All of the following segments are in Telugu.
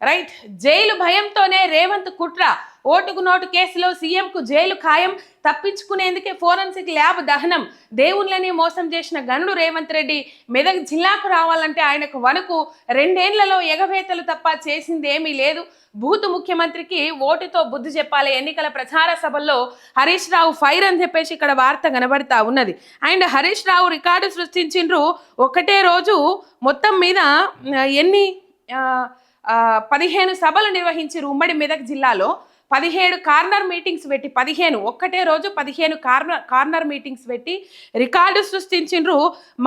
రైట్. జైలు భయంతోనే రేవంత్ కుట్ర. ఓటుకు నోటు కేసులో సీఎంకు జైలు ఖాయం. తప్పించుకునేందుకే ఫోరెన్సిక్ ల్యాబ్ దహనం. దేవుళ్ళని మోసం చేసిన గనుడు రేవంత్ రెడ్డి మెదక్ జిల్లాకు రావాలంటే ఆయనకు వణుకు. 2 ఏళ్లలో ఎగవేతలు తప్ప చేసింది ఏమీ లేదు. బూతు ముఖ్యమంత్రికి ఓటుతో బుద్ధి చెప్పాలి. ఎన్నికల ప్రచార సభల్లో హరీష్ రావు ఫైర్ అని చెప్పేసి ఇక్కడ వార్త కనబడతా ఉన్నది. అండ్ హరీష్ రావు రికార్డు సృష్టించిండ్రు. ఒకటే రోజు మొత్తం మీద ఎన్ని 15 సభలు నిర్వహించారు ఉమ్మడి మెదక్ జిల్లాలో. 17 కార్నర్ మీటింగ్స్ పెట్టి 15 ఒక్కటే రోజు 15 కార్నర్ మీటింగ్స్ పెట్టి రికార్డు సృష్టించిండ్రు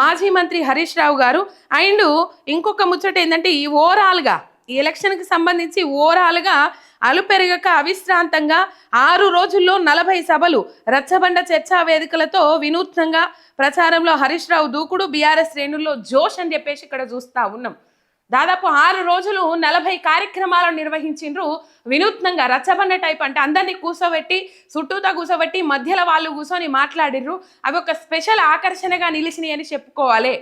మాజీ మంత్రి హరీష్ రావు గారు. అండ్ ఇంకొక ముచ్చట ఏంటంటే ఈ ఓవరాల్గా ఈ ఎలక్షన్కి సంబంధించి ఓవరాల్గా అలుపెరగక అవిశ్రాంతంగా 6 రోజుల్లో 40 సభలు రచ్చబండ చర్చా వేదికలతో వినూత్నంగా ప్రచారంలో హరీష్ రావు దూకుడు. బీఆర్ఎస్ శ్రేణుల్లో జోష్ అని చెప్పేసి ఇక్కడ చూస్తా ఉన్నాం. దాదాపు 6 రోజులు 40 కార్యక్రమాలను నిర్వహించిండ్రు వినూత్నంగా. రచ్చబండ టైప్ అంటే అందరినీ కూర్చోబెట్టి చుట్టూతా కూర్చోబెట్టి మధ్యలో వాళ్ళు కూర్చొని మాట్లాడిర్రు. అవి ఒక స్పెషల్ ఆకర్షణగా నిలిచినాయి అని చెప్పుకోవాలి.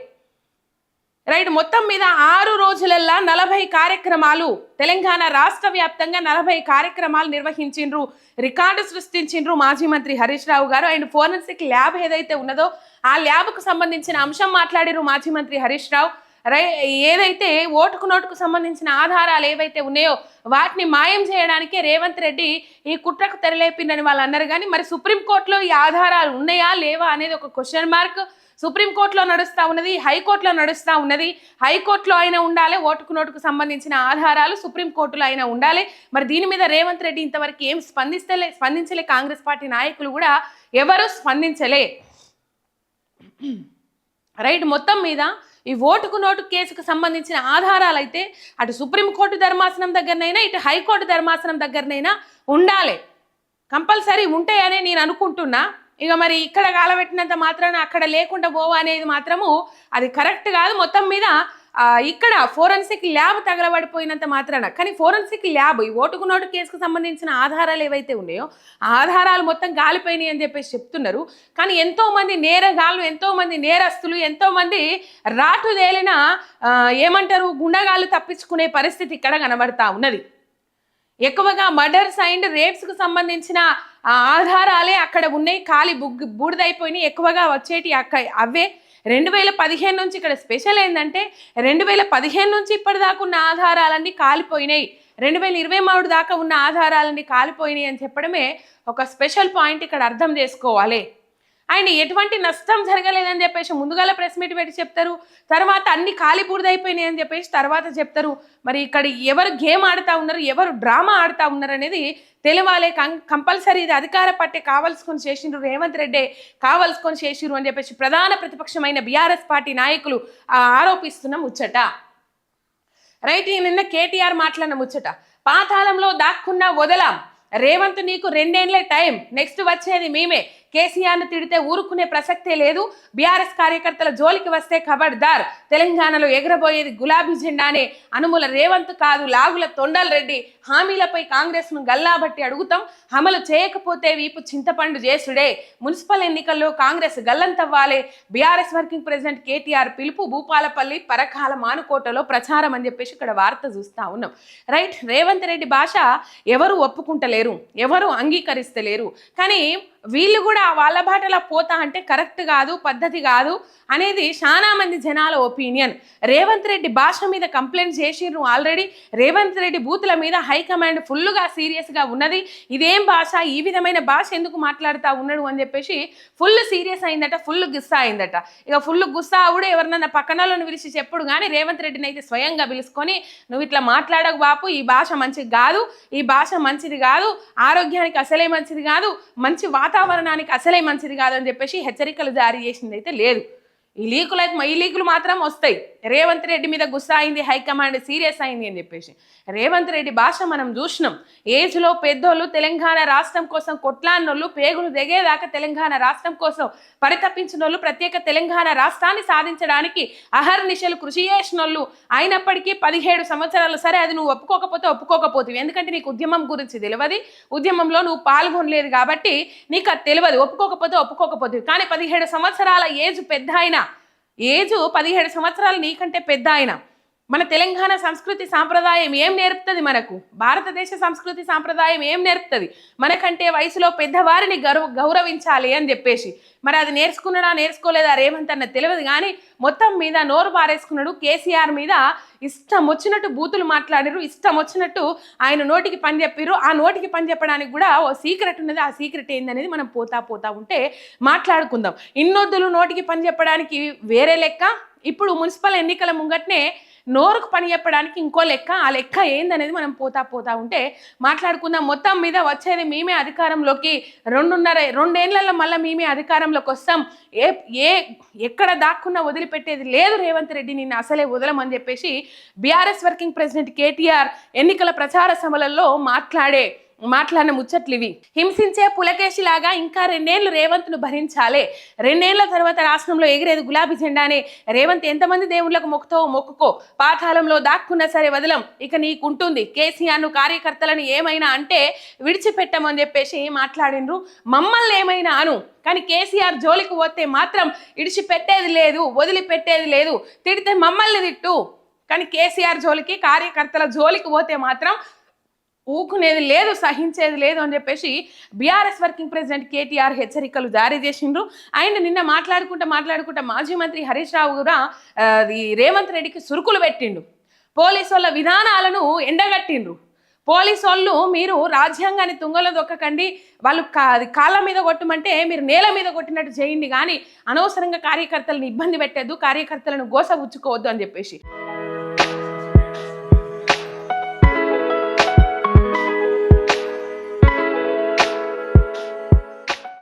రైట్. మొత్తం మీద 6 రోజులల్లా 40 కార్యక్రమాలు తెలంగాణ రాష్ట్ర వ్యాప్తంగా 40 కార్యక్రమాలు నిర్వహించిండ్రు. రికార్డు సృష్టించిండ్రు మాజీ మంత్రి హరీష్ రావు గారు. అండ్ ఫోరెన్సిక్ ల్యాబ్ ఏదైతే ఉన్నదో ఆ ల్యాబ్కు సంబంధించిన అంశం మాట్లాడిరు మాజీ మంత్రి హరీష్ రావు. ఏదైతే ఓటుకు నోటుకు సంబంధించిన ఆధారాలు ఏవైతే ఉన్నాయో వాటిని మాయం చేయడానికే రేవంత్ రెడ్డి ఈ కుట్రకు తెరలేపిందని వాళ్ళు అన్నారు. కానీ మరి సుప్రీంకోర్టులో ఈ ఆధారాలు ఉన్నాయా లేవా అనేది ఒక క్వశ్చన్ మార్క్. సుప్రీంకోర్టులో నడుస్తూ ఉన్నది, హైకోర్టులో నడుస్తూ ఉన్నది. హైకోర్టులో అయినా ఉండాలి ఓటుకు నోటుకు సంబంధించిన ఆధారాలు, సుప్రీంకోర్టులో అయినా ఉండాలి. మరి దీని మీద రేవంత్ రెడ్డి ఇంతవరకు ఏం స్పందించలే. కాంగ్రెస్ పార్టీ నాయకులు కూడా ఎవరు స్పందించలే. రైట్. మొత్తం మీద ఈ ఓటుకు నోటు కేసుకు సంబంధించిన ఆధారాలు అయితే అటు సుప్రీంకోర్టు ధర్మాసనం దగ్గరనైనా ఇటు హైకోర్టు ధర్మాసనం దగ్గరనైనా ఉండాలి. కంపల్సరీ ఉంటాయనే నేను అనుకుంటున్నా. ఇక మరి ఇక్కడ కాలబెట్టినంత మాత్రాన అక్కడ లేకుండా పోవా అనేది మాత్రము అది కరెక్ట్ కాదు. మొత్తం మీద ఇక్కడ ఫోరెన్సిక్ ల్యాబ్ తగలబడిపోయినంత మాత్రాన. కానీ ఫోరెన్సిక్ ల్యాబ్ ఈ ఓటుకు నోటు కేసుకు సంబంధించిన ఆధారాలు ఏవైతే ఉన్నాయో ఆ ఆధారాలు మొత్తం గాలిపోయినాయి అని చెప్పేసి చెప్తున్నారు. కానీ ఎంతోమంది నేరగాళ్ళు, ఎంతోమంది నేరస్తులు, ఎంతోమంది రాటుదేలిన ఏమంటారు గుండగాళ్ళు తప్పించుకునే పరిస్థితి ఇక్కడ కనబడతా ఉన్నది. ఎక్కువగా మర్డర్స్ అండ్ రేప్స్కు సంబంధించిన ఆధారాలే అక్కడ ఉన్నాయి. ఖాళీ బూడిదైపోయినాయి. ఎక్కువగా వచ్చేటి అవే 2015 నుంచి. ఇక్కడ స్పెషల్ ఏంటంటే 2015 నుంచి ఇప్పటిదాకా ఉన్న ఆధారాలన్నీ కాలిపోయినాయి. 2023 దాకా ఉన్న ఆధారాలన్నీ కాలిపోయినాయి అని చెప్పడమే ఒక స్పెషల్ పాయింట్ ఇక్కడ అర్థం చేసుకోవాలి. ఆయన ఎటువంటి నష్టం జరగలేదని చెప్పేసి ముందుగాల ప్రెస్ మీట్ పెట్టి చెప్తారు. తర్వాత అన్ని ఖాళీ బూడిదైపోయినాయి అని చెప్పేసి తర్వాత చెప్తారు. మరి ఇక్కడ ఎవరు గేమ్ ఆడుతూ ఉన్నారు, ఎవరు డ్రామా ఆడుతూ ఉన్నారు అనేది తెలియాలి. కంపల్సరీ ఇది అధికార పార్టీ కావాల్సుకొని చేసిండ్రు, రేవంత్ రెడ్డి కావాల్సుకొని చేసిరు అని చెప్పేసి ప్రధాన ప్రతిపక్షమైన బీఆర్ఎస్ పార్టీ నాయకులు ఆరోపిస్తున్న ముచ్చట. రైట్. నిన్న కేటీఆర్ మాట్లాడిన ముచ్చట. పాతాళంలో దాక్కున్న వదలాం. రేవంత్ నీకు 2 ఏళ్లే టైం, నెక్స్ట్ వచ్చేది మేమే. కేసీఆర్ను తిడితే ఊరుకునే ప్రసక్తే లేదు. బీఆర్ఎస్ కార్యకర్తల జోలికి వస్తే ఖబర్దార్. తెలంగాణలో ఎగరబోయేది గులాబీ జెండానే. అనుముల రేవంత్ కాదు లాగుల తొండల్ రెడ్డి. హామీలపై కాంగ్రెస్ను గల్లాబట్టి అడుగుతాం. అమలు చేయకపోతే వీపు చింతపండు చేసుడే. మున్సిపల్ ఎన్నికల్లో కాంగ్రెస్ గల్లంతవ్వాలి. బీఆర్ఎస్ వర్కింగ్ ప్రెసిడెంట్ కేటీఆర్ పిలుపు. భూపాలపల్లి పరకాల మానుకోటలో ప్రచారం అని చెప్పేసి ఇక్కడ వార్త చూస్తా ఉన్నాం. రైట్. రేవంత్ రెడ్డి భాష ఎవరు ఒప్పుకుంటలేరు, ఎవరు అంగీకరిస్తలేరు. కానీ వీళ్ళు కూడా వాళ్ళ బాటలో పోతా అంటే కరెక్ట్ కాదు, పద్ధతి కాదు అనేది చాలా మంది జనాల ఒపీనియన్. రేవంత్ రెడ్డి భాష మీద కంప్లైంట్ చేసిర్రు ఆల్రెడీ. రేవంత్ రెడ్డి బూతుల మీద హైకమాండ్ ఫుల్గా సీరియస్గా ఉన్నది. ఇదేం భాష, ఈ విధమైన భాష ఎందుకు మాట్లాడుతూ ఉన్నాడు అని చెప్పేసి ఫుల్ సీరియస్ అయిందట, ఫుల్ గుస్సా అయిందట. ఇక ఫుల్ గుస్సా అవుడు ఎవరినన్నా పక్కనలను పిలిచి చెప్పుడు. కానీ రేవంత్ రెడ్డిని అయితే స్వయంగా పిలుచుకొని నువ్వు ఇట్లా మాట్లాడకు బాపు, ఈ భాష మంచిది కాదు, ఈ భాష మంచిది కాదు, ఆరోగ్యానికి అసలే మంచిది కాదు, మంచి వాతావరణానికి అసలే మంచిది కాదని చెప్పేసి హెచ్చరికలు జారీ చేసింది అయితే లేదు. ఈ లీకులు మాత్రం వస్తాయి. రేవంత్ రెడ్డి మీద గుస్సా అయింది హైకమాండ్, సీరియస్ అయింది అని చెప్పేసి. రేవంత్ రెడ్డి భాష మనం చూసినాం. ఏజ్లో పెద్దోళ్ళు తెలంగాణ రాష్ట్రం కోసం కొట్లాడినోళ్ళు, పేగులు దిగేదాకా తెలంగాణ రాష్ట్రం కోసం పరితపించిన వాళ్ళు, ప్రత్యేక తెలంగాణ రాష్ట్రాన్ని సాధించడానికి అహర్నిశలు కృషి చేసిన వాళ్ళు. అయినప్పటికీ 17 సంవత్సరాలు, సరే అది నువ్వు ఒప్పుకోకపోతే ఎందుకంటే నీకు ఉద్యమం గురించి తెలియదు, ఉద్యమంలో నువ్వు పాల్గొనలేదు కాబట్టి నీకు అది తెలియదు. ఒప్పుకోకపోతే కానీ 17 సంవత్సరాల ఏజ్ పెద్ద అయినా, ఏజు 17 సంవత్సరాలు నీకంటే పెద్ద ఆయన, మన తెలంగాణ సంస్కృతి సాంప్రదాయం ఏం నేర్పుతుంది? మనకు భారతదేశ సంస్కృతి సాంప్రదాయం ఏం నేర్పుతుంది? మనకంటే వయసులో పెద్దవారిని గౌరవించాలి అని చెప్పేసి. మరి అది నేర్చుకున్నాడా నేర్చుకోలేదా రేవంత్ అన్న తెలియదు, కానీ మొత్తం మీద నోరు పారేసుకున్నాడు. కేసీఆర్ మీద ఇష్టం వచ్చినట్టు బూతులు మాట్లాడిరు, ఇష్టం వచ్చినట్టు ఆయన నోటికి పని చెప్పిరు. ఆ నోటికి పని చెప్పడానికి కూడా ఓ సీక్రెట్ ఉన్నది. ఆ సీక్రెట్ ఏందనేది మనం పోతా ఉంటే మాట్లాడుకుందాం. ఇన్నొద్దులు నోటికి పని చెప్పడానికి వేరే లెక్క, ఇప్పుడు మున్సిపల్ ఎన్నికల ముంగట్నే నోరుకు పని చెప్పడానికి ఇంకో లెక్క. ఆ లెక్క ఏందనేది మనం పోతా ఉంటే మాట్లాడుకుందాం. మొత్తం మీద వచ్చేది మేమే అధికారంలోకి, 2.5 మళ్ళీ మేమే అధికారంలోకి వస్తాం. ఎక్కడ దాక్కున్నా వదిలిపెట్టేది లేదు రేవంత్ రెడ్డి, నిన్ను అసలే వదలమని చెప్పేసి బీఆర్ఎస్ వర్కింగ్ ప్రెసిడెంట్ కేటీఆర్ ఎన్నికల ప్రచార సభలలో మాట్లాడిన ముచ్చట్లు ఇవి. హింసించే పులకేశిలాగా ఇంకా 2 ఏళ్ళు రేవంత్ను భరించాలి. 2 ఏళ్ల తర్వాత రాష్ట్రంలో ఎగిరేది గులాబీ జెండానే. రేవంత్ ఎంతమంది దేవుళ్ళకు మొక్కుకో, పాతాళంలో దాక్కున్నా సరే వదలం, ఇక నీకుంటుంది. కేసీఆర్ను కార్యకర్తలను ఏమైనా అంటే విడిచిపెట్టమని చెప్పేసి మాట్లాడినరు. మమ్మల్ని ఏమైనా అను, కానీ కేసీఆర్ జోలికి పోతే మాత్రం ఇడిచిపెట్టేది లేదు, వదిలిపెట్టేది లేదు. తిడితే మమ్మల్ని తిట్టు, కానీ కేసీఆర్ జోలికి, కార్యకర్తల జోలికి పోతే మాత్రం ఊకునేది లేదు, సహించేది లేదు అని చెప్పేసి బీఆర్ఎస్ వర్కింగ్ ప్రెసిడెంట్ కేటీఆర్ హెచ్చరికలు జారీ చేసిండ్రు. అండ్ నిన్న మాట్లాడుకుంటా మాజీ మంత్రి హరీష్ రావు కూడా రేవంత్ రెడ్డికి సురుకులు పెట్టిండు. పోలీసు వాళ్ళ విధానాలను ఎండగట్టిండ్రు. పోలీసు వాళ్ళు మీరు రాజ్యాంగాన్ని తుంగలో దొక్కకండి, వాళ్ళు కాళ్ళ మీద కొట్టమంటే మీరు నేల మీద కొట్టినట్టు చేయండి, కానీ అనవసరంగా కార్యకర్తలను ఇబ్బంది పెట్టద్దు, కార్యకర్తలను గోసగుచ్చుకోవద్దు అని చెప్పేసి